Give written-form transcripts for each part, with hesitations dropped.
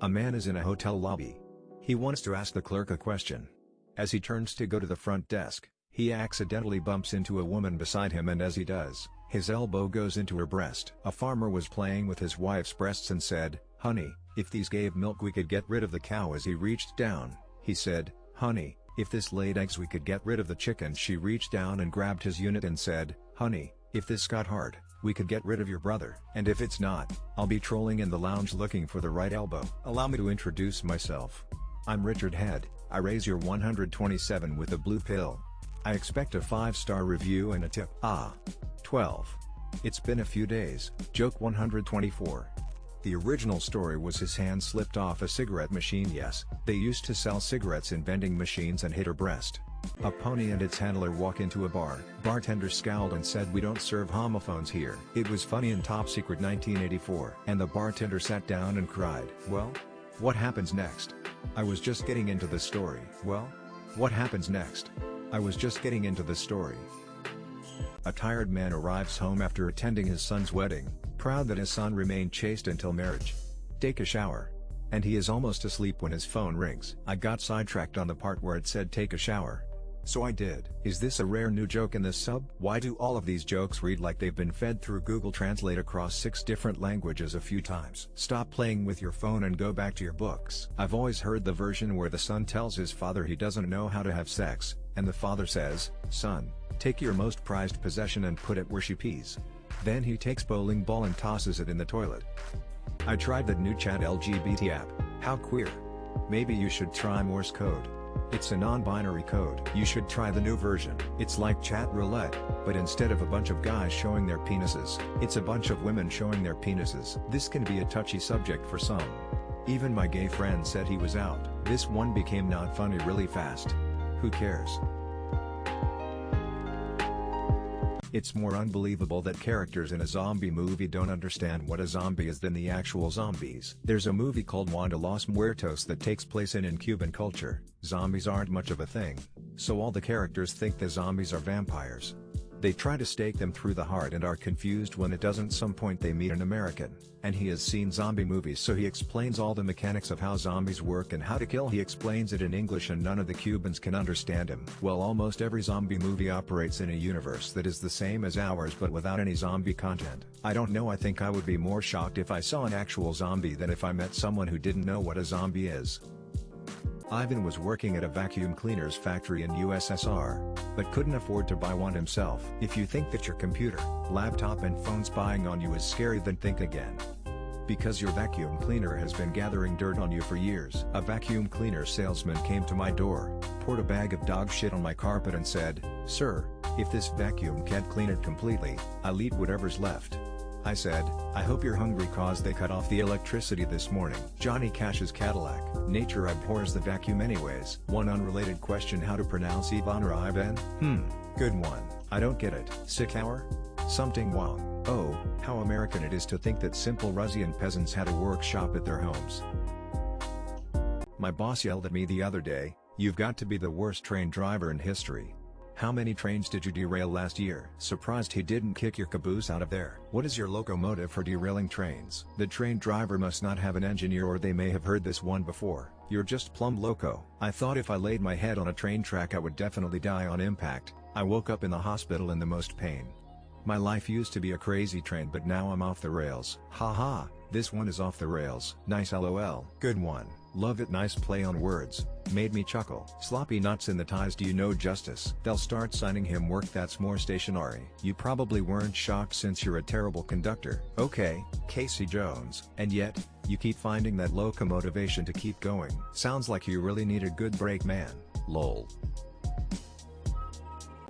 A man is in a hotel lobby. He wants to ask the clerk a question. As he turns to go to the front desk, he accidentally bumps into a woman beside him, and as he does, his elbow goes into her breast. A farmer was playing with his wife's breasts and said, "Honey, if these gave milk we could get rid of the cow." As he reached down, he said, "Honey, if this laid eggs we could get rid of the chicken." She reached down and grabbed his unit and said, "Honey, if this got hard, we could get rid of your brother. And if it's not, I'll be trolling in the lounge looking for the right elbow." Allow me to introduce myself. I'm Richard Head. I raise your 127 with a blue pill. I expect a 5-star review and a tip. 12. It's been a few days. Joke 124. The original story was his hand slipped off a cigarette machine. Yes, they used to sell cigarettes in vending machines, and hit her breast. A pony and its handler walk into a bar. Bartender scowled and said, "We don't serve homophones here." It was funny in Top Secret 1984. And the bartender sat down and cried. Well, what happens next? I was just getting into the story. Well, what happens next? I was just getting into the story. A tired man arrives home after attending his son's wedding, proud that his son remained chaste until marriage. Take a shower. And he is almost asleep when his phone rings. I got sidetracked on the part where it said take a shower. So I did. Is this a rare new joke in this sub? Why do all of these jokes read like they've been fed through Google Translate across 6 different languages a few times? Stop playing with your phone and go back to your books. I've always heard the version where the son tells his father he doesn't know how to have sex, and the father says, "Son, take your most prized possession and put it where she pees." Then he takes bowling ball and tosses it in the toilet. I tried the new chat LGBT app. How queer. Maybe you should try Morse code. It's a non-binary code. You should try the new version. It's like chat roulette, but instead of a bunch of guys showing their penises, it's a bunch of women showing their penises. This can be a touchy subject for some. Even my gay friend said he was out. This one became not funny really fast. Who cares? It's more unbelievable that characters in a zombie movie don't understand what a zombie is than the actual zombies. There's a movie called Wanda Los Muertos that takes place in Cuban culture. Zombies aren't much of a thing, so all the characters think the zombies are vampires. They try to stake them through the heart and are confused when it doesn't. Some point they meet an American, and he has seen zombie movies, so he explains all the mechanics of how zombies work and how to kill. He explains it in English and none of the Cubans can understand him. Well, almost every zombie movie operates in a universe that is the same as ours but without any zombie content. I don't know, I think I would be more shocked if I saw an actual zombie than if I met someone who didn't know what a zombie is. Ivan was working at a vacuum cleaners factory in USSR, but couldn't afford to buy one himself. If you think that your computer, laptop and phone spying on you is scary, then think again. Because your vacuum cleaner has been gathering dirt on you for years. A vacuum cleaner salesman came to my door, poured a bag of dog shit on my carpet and said, "Sir, if this vacuum can't clean it completely, I'll eat whatever's left." I said, "I hope you're hungry cause they cut off the electricity this morning." Johnny Cash's Cadillac. Nature abhors the vacuum anyways. One unrelated question: how to pronounce Ivan or Ivan? Good one. I don't get it. Sick hour? Something wrong. Oh, how American it is to think that simple Russian peasants had a workshop at their homes. My boss yelled at me the other day, "You've got to be the worst train driver in history. How many trains did you derail last year?" Surprised he didn't kick your caboose out of there. What is your locomotive for derailing trains? The train driver must not have an engineer, or they may have heard this one before. You're just plumb loco. I thought if I laid my head on a train track I would definitely die on impact. I woke up in the hospital in the most pain. My life used to be a crazy train, but now I'm off the rails. Haha, this one is off the rails. Nice lol. Good one. Love it. Nice play on words. Made me chuckle. Sloppy nuts in the ties. Do you know Justice? They'll start signing him work. That's more stationary. You probably weren't shocked since you're a terrible conductor. Okay, Casey Jones. And yet, you keep finding that loco motivation to keep going. Sounds like you really need a good break, man. Lol.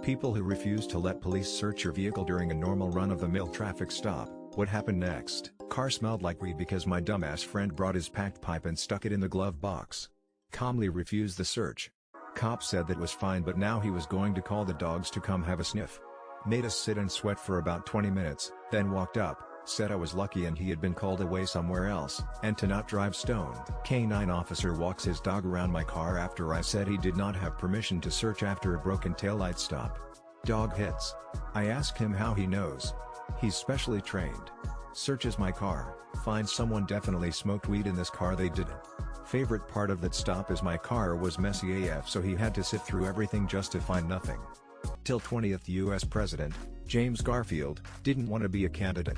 People who refuse to let police search your vehicle during a normal run-of-the-mill traffic stop. What happened next? Car smelled like weed because my dumbass friend brought his packed pipe and stuck it in the glove box. Calmly refused the search. Cop said that was fine, but now he was going to call the dogs to come have a sniff. Made us sit and sweat for about 20 minutes, then walked up, said I was lucky and he had been called away somewhere else, and to not drive stoned. K9 officer walks his dog around my car after I said he did not have permission to search after a broken taillight stop. Dog hits. I asked him how he knows. He's specially trained. Searches my car, finds someone definitely smoked weed in this car they didn't. Favorite part of that stop is my car was messy AF, so he had to sit through everything just to find nothing. Till 20th US President, James Garfield, didn't want to be a candidate.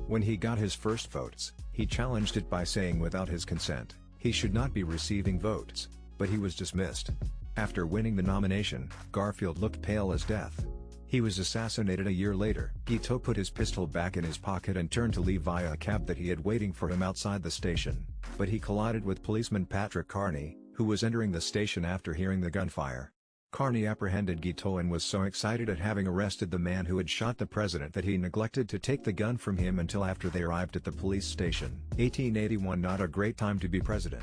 When he got his first votes, he challenged it by saying without his consent, he should not be receiving votes, but he was dismissed. After winning the nomination, Garfield looked pale as death. He was assassinated a year later. Guiteau put his pistol back in his pocket and turned to leave via a cab that he had waiting for him outside the station, but he collided with policeman Patrick Carney, who was entering the station after hearing the gunfire. Carney apprehended Guiteau and was so excited at having arrested the man who had shot the president that he neglected to take the gun from him until after they arrived at the police station. 1881, not a great time to be president.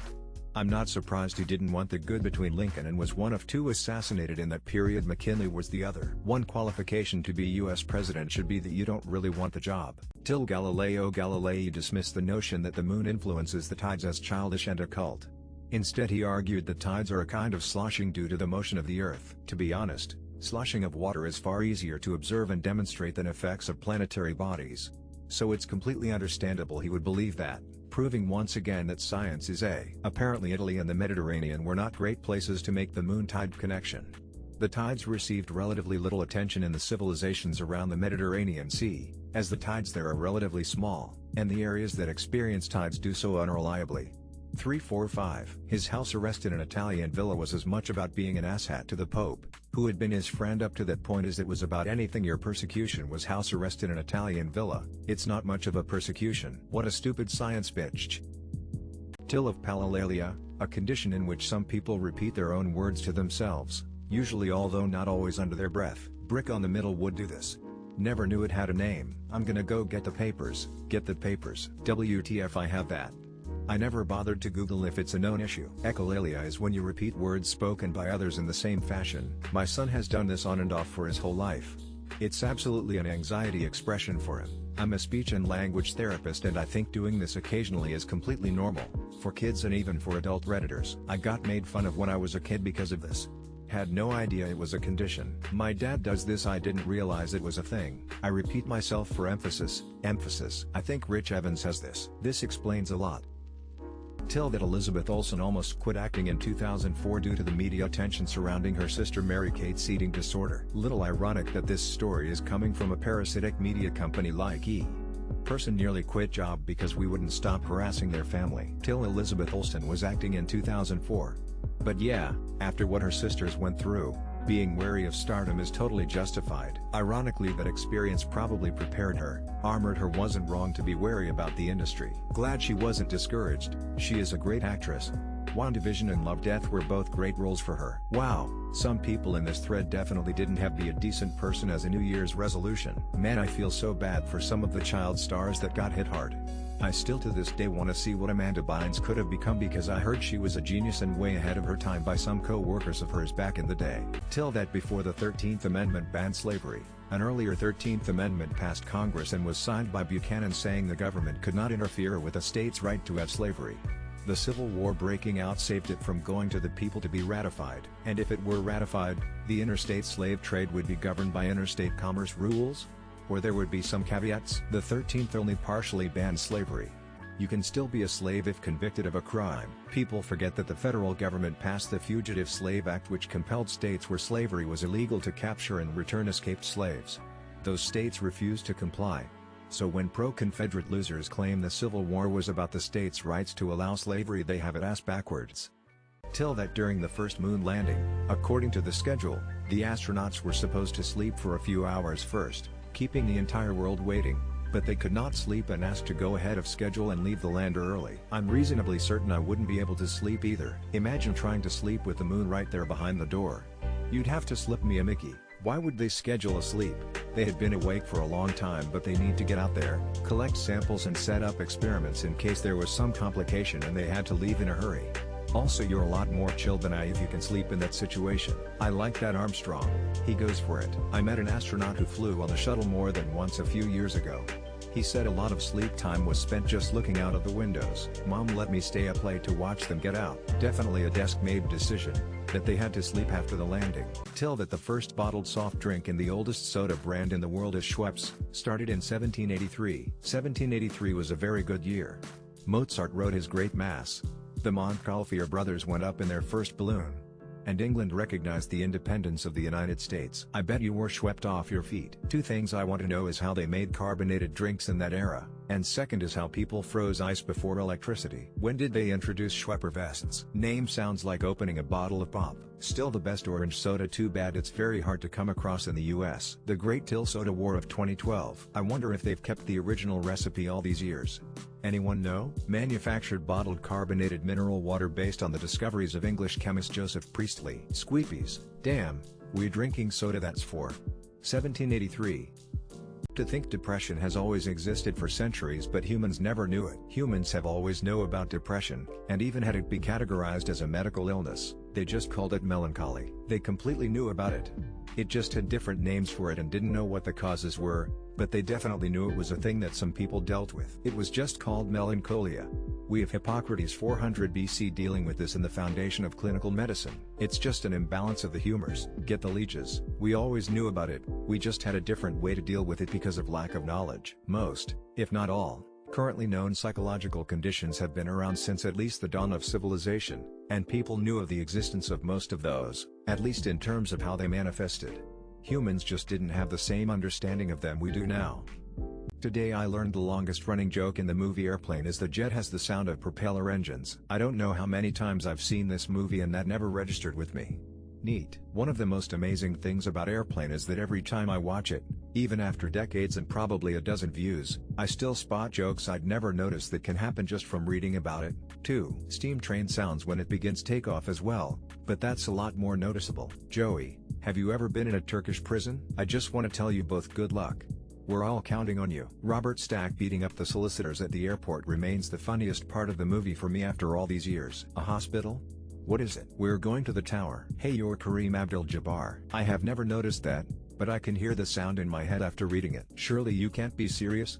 I'm not surprised he didn't want the good between Lincoln and was one of two assassinated in that period. McKinley was the other. One qualification to be US president should be that you don't really want the job. Till Galileo Galilei dismissed the notion that the moon influences the tides as childish and occult. Instead, he argued that tides are a kind of sloshing due to the motion of the earth. To be honest, sloshing of water is far easier to observe and demonstrate than effects of planetary bodies. So it's completely understandable he would believe that, proving once again that science is apparently Italy and the Mediterranean were not great places to make the moon-tide connection. The tides received relatively little attention in the civilizations around the Mediterranean Sea, as the tides there are relatively small, and the areas that experience tides do so unreliably. 345. His house arrest in an Italian villa was as much about being an asshat to the Pope, who had been his friend up to that point, as it was about anything. Your persecution was house arrest in an Italian villa. It's not much of a persecution. What a stupid science bitch. Till of palilalia, a condition in which some people repeat their own words to themselves, usually although not always under their breath. Brick on the middle would do this. Never knew it had a name. I'm gonna go get the papers. Get the papers. WTF, I have that. I never bothered to Google if it's a known issue. Echolalia is when you repeat words spoken by others in the same fashion. My son has done this on and off for his whole life. It's absolutely an anxiety expression for him. I'm a speech and language therapist and I think doing this occasionally is completely normal, for kids and even for adult Redditors. I got made fun of when I was a kid because of this. Had no idea it was a condition. My dad does this, I didn't realize it was a thing. I repeat myself for emphasis. I think Rich Evans has this. This explains a lot. Till that Elizabeth Olsen almost quit acting in 2004 due to the media attention surrounding her sister Mary Kate's eating disorder. Little ironic that this story is coming from a parasitic media company like person nearly quit job because we wouldn't stop harassing their family. Till Elizabeth Olsen was acting in 2004. But yeah, after what her sisters went through, being wary of stardom is totally justified. Ironically, that experience probably prepared her, armored her. Wasn't wrong to be wary about the industry. Glad she wasn't discouraged. She is a great actress. WandaVision and Love Death were both great roles for her. Wow, some people in this thread definitely didn't have be a decent person as a New Year's resolution. Man, I feel so bad for some of the child stars that got hit hard. I still to this day want to see what Amanda Bynes could have become, because I heard she was a genius and way ahead of her time by some co-workers of hers back in the day. Till that, before the 13th Amendment banned slavery, an earlier 13th Amendment passed Congress and was signed by Buchanan saying the government could not interfere with a state's right to have slavery. The Civil War breaking out saved it from going to the people to be ratified, and if it were ratified, the interstate slave trade would be governed by interstate commerce rules? Or there would be some caveats. The 13th only partially banned slavery. You can still be a slave if convicted of a crime. People forget that the federal government passed the Fugitive Slave Act, which compelled states where slavery was illegal to capture and return escaped slaves. Those states refused to comply. So when pro-Confederate losers claim the Civil War was about the states' rights to allow slavery, they have it ass backwards. Till that, during the first moon landing, according to the schedule, the astronauts were supposed to sleep for a few hours first, keeping the entire world waiting, but they could not sleep and asked to go ahead of schedule and leave the lander early. I'm reasonably certain I wouldn't be able to sleep either. Imagine trying to sleep with the moon right there behind the door. You'd have to slip me a Mickey. Why would they schedule a sleep? They had been awake for a long time, but they need to get out there, collect samples and set up experiments in case there was some complication and they had to leave in a hurry. Also, you're a lot more chill than I if you can sleep in that situation. I like that Armstrong. He goes for it. I met an astronaut who flew on the shuttle more than once a few years ago. He said a lot of sleep time was spent just looking out of the windows. Mom let me stay up late to watch them get out. Definitely a desk-made decision, that they had to sleep after the landing. Till that the first bottled soft drink in the oldest soda brand in the world is Schweppes, started in 1783. 1783 was a very good year. Mozart wrote his Great Mass. The Montgolfier brothers went up in their first balloon. And England recognized the independence of the United States. I bet you were swept off your feet. Two things I want to know is how they made carbonated drinks in that era, and second is how people froze ice before electricity. When did they introduce Schweppervests? Name sounds like opening a bottle of pop. Still the best orange soda, too bad it's very hard to come across in the US. The Great Till Soda War of 2012. I wonder if they've kept the original recipe all these years. Anyone know? Manufactured bottled carbonated mineral water based on the discoveries of English chemist Joseph Priestley. Squeepies, damn, we're drinking soda that's for 1783. To think depression has always existed for centuries, but humans never knew it. Humans have always known about depression, and even had it be categorized as a medical illness, they just called it melancholy. They completely knew about it. It just had different names for it and didn't know what the causes were, but they definitely knew it was a thing that some people dealt with. It was just called melancholia. We have Hippocrates 400 BC dealing with this in the foundation of clinical medicine. It's just an imbalance of the humors. Get the leeches. We always knew about it, we just had a different way to deal with it because of lack of knowledge. Most, if not all, currently known psychological conditions have been around since at least the dawn of civilization, and people knew of the existence of most of those, at least in terms of how they manifested. Humans just didn't have the same understanding of them we do now. Today I learned the longest running joke in the movie Airplane is the jet has the sound of propeller engines. I don't know how many times I've seen this movie and that never registered with me. Neat. One of the most amazing things about Airplane is that every time I watch it, even after decades and probably a dozen views, I still spot jokes I'd never noticed that can happen just from reading about it. 2. Steam train sounds when it begins takeoff as well, but that's a lot more noticeable. Joey, have you ever been in a Turkish prison? I just want to tell you both good luck. We're all counting on you. Robert Stack beating up the solicitors at the airport remains the funniest part of the movie for me after all these years. A hospital? What is it? We're going to the tower. Hey, you're Kareem Abdul-Jabbar. I have never noticed that, but I can hear the sound in my head after reading it. Surely you can't be serious?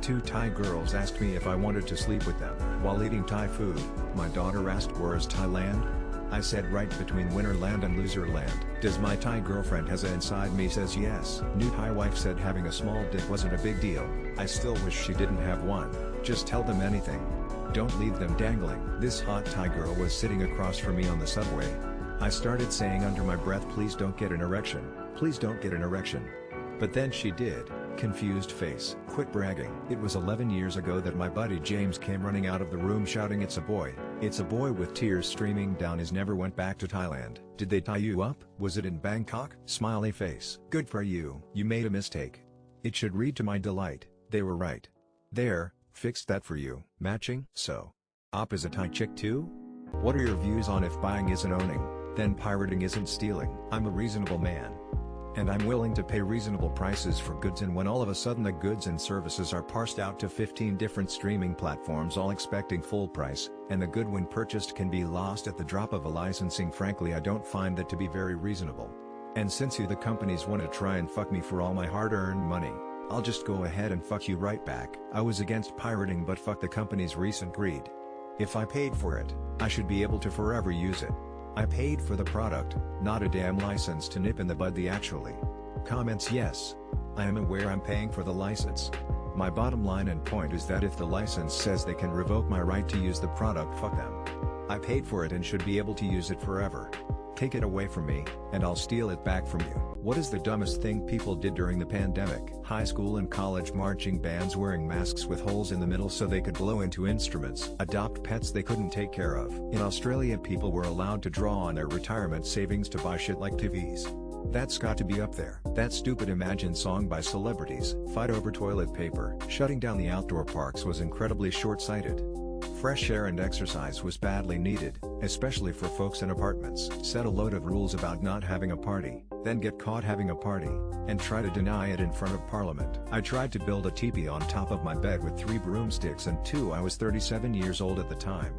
Two Thai girls asked me if I wanted to sleep with them. While eating Thai food, my daughter asked, where is Thailand? I said right between Winterland and Loserland. Does my Thai girlfriend has a inside me says yes. New Thai wife said having a small dick wasn't a big deal. I still wish she didn't have one. Just tell them anything. Don't leave them dangling. This hot Thai girl was sitting across from me on the subway. I started saying under my breath, please don't get an erection. Please don't get an erection. But then she did. Confused face. Quit bragging. It was 11 years ago that my buddy James came running out of the room shouting, it's a boy. It's a boy, with tears streaming down his never went back to Thailand. Did they tie you up? Was it in Bangkok? Smiley face. Good for you. You made a mistake. It should read to my delight. They were right. There, fixed that for you. Matching? So. Op is a Thai chick too? What are your views on if buying isn't owning, then pirating isn't stealing? I'm a reasonable man. And I'm willing to pay reasonable prices for goods, and when all of a sudden the goods and services are parsed out to 15 different streaming platforms all expecting full price, and the good when purchased can be lost at the drop of a licensing, frankly I don't find that to be very reasonable. And since you the companies want to try and fuck me for all my hard-earned money, I'll just go ahead and fuck you right back. I was against pirating, but fuck the company's recent greed. If I paid for it, I should be able to forever use it. I paid for the product, not a damn license to nip in the bud the actually. Comments yes. I am aware I'm paying for the license. My bottom line and point is that if the license says they can revoke my right to use the product, fuck them. I paid for it and should be able to use it forever. Take it away from me, and I'll steal it back from you. What is the dumbest thing people did during the pandemic? High school and college marching bands wearing masks with holes in the middle so they could blow into instruments. Adopt pets they couldn't take care of. In Australia, people were allowed to draw on their retirement savings to buy shit like TVs. That's got to be up there. That stupid Imagine song by celebrities fight over toilet paper. Shutting down the outdoor parks was incredibly short-sighted. Fresh air and exercise was badly needed, especially for folks in apartments. Set a load of rules about not having a party, then get caught having a party, and try to deny it in front of Parliament. I tried to build a teepee on top of my bed with 3 broomsticks and 2. I was 37 years old at the time.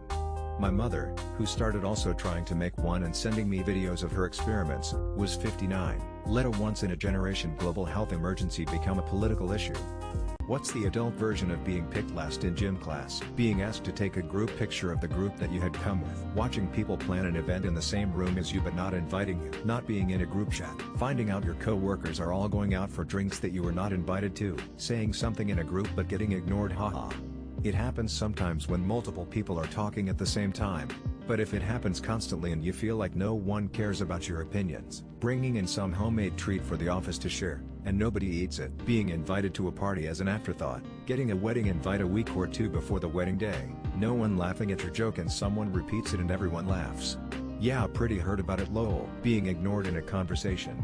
My mother, who started also trying to make one and sending me videos of her experiments, was 59. Let a once-in-a-generation global health emergency become a political issue. What's the adult version of being picked last in gym class? Being asked to take a group picture of the group that you had come with. Watching people plan an event in the same room as you but not inviting you. Not being in a group chat. Finding out your co-workers are all going out for drinks that you were not invited to. Saying something in a group but getting ignored, haha. It happens sometimes when multiple people are talking at the same time. But if it happens constantly and you feel like no one cares about your opinions, bringing in some homemade treat for the office to share, and nobody eats it, being invited to a party as an afterthought, getting a wedding invite a week or two before the wedding day, no one laughing at your joke and someone repeats it and everyone laughs. Yeah, pretty heard about it lol. Being ignored in a conversation.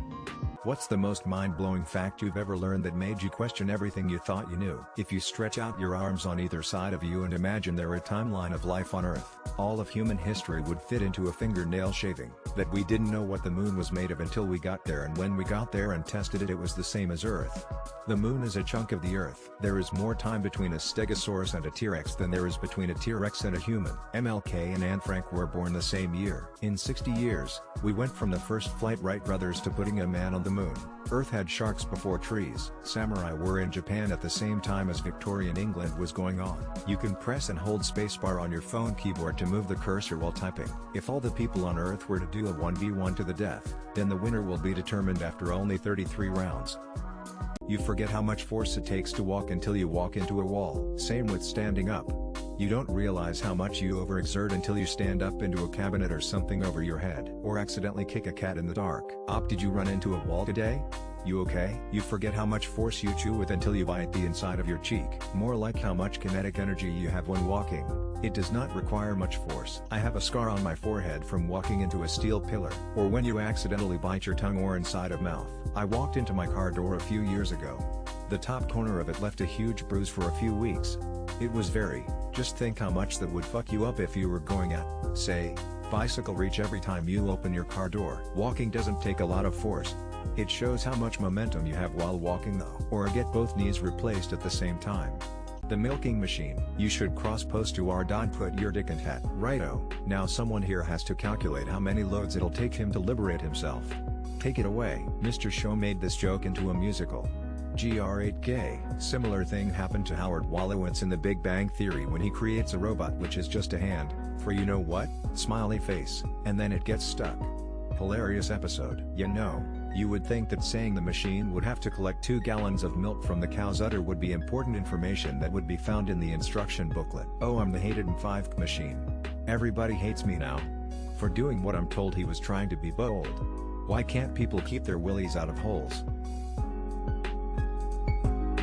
What's the most mind-blowing fact you've ever learned that made you question everything you thought you knew? If you stretch out your arms on either side of you and imagine there a timeline of life on Earth, all of human history would fit into a fingernail shaving. That we didn't know what the moon was made of until we got there, and when we got there and tested it, it was the same as Earth. The moon is a chunk of the Earth. There is more time between a Stegosaurus and a T-Rex than there is between a T-Rex and a human. MLK and Anne Frank were born the same year. In 60 years, we went from the first flight Wright brothers to putting a man on the moon. Earth had sharks before trees. Samurai were in Japan at the same time as Victorian England was going on. You can press and hold spacebar on your phone keyboard to move the cursor while typing. If all the people on Earth were to do a 1v1 to the death, then the winner will be determined after only 33 rounds. You forget how much force it takes to walk until you walk into a wall. Same with standing up. You don't realize how much you overexert until you stand up into a cabinet or something over your head, or accidentally kick a cat in the dark. Did you run into a wall today? You okay? You forget how much force you chew with until you bite the inside of your cheek. More like how much kinetic energy you have when walking. It does not require much force. I have a scar on my forehead from walking into a steel pillar. Or when you accidentally bite your tongue or inside of mouth. I walked into my car door a few years ago. The top corner of it left a huge bruise for a few weeks. It was just think how much that would fuck you up if you were going at, say, bicycle reach every time you open your car door. Walking doesn't take a lot of force. It shows how much momentum you have while walking though. Or get both knees replaced at the same time. The milking machine. You should cross-post to put your dick in hat. Righto, now someone here has to calculate how many loads it'll take him to liberate himself. Take it away. Mr. Show made this joke into a musical. GR8K. Similar thing happened to Howard Wolowitz in The Big Bang Theory when he creates a robot which is just a hand, for you know what? Smiley face, and then it gets stuck. Hilarious episode. You would think that saying the machine would have to collect 2 gallons of milk from the cow's udder would be important information that would be found in the instruction booklet. Oh, I'm the hated and 5 machine. Everybody hates me now. For doing what I'm told he was trying to be bold. Why can't people keep their willies out of holes?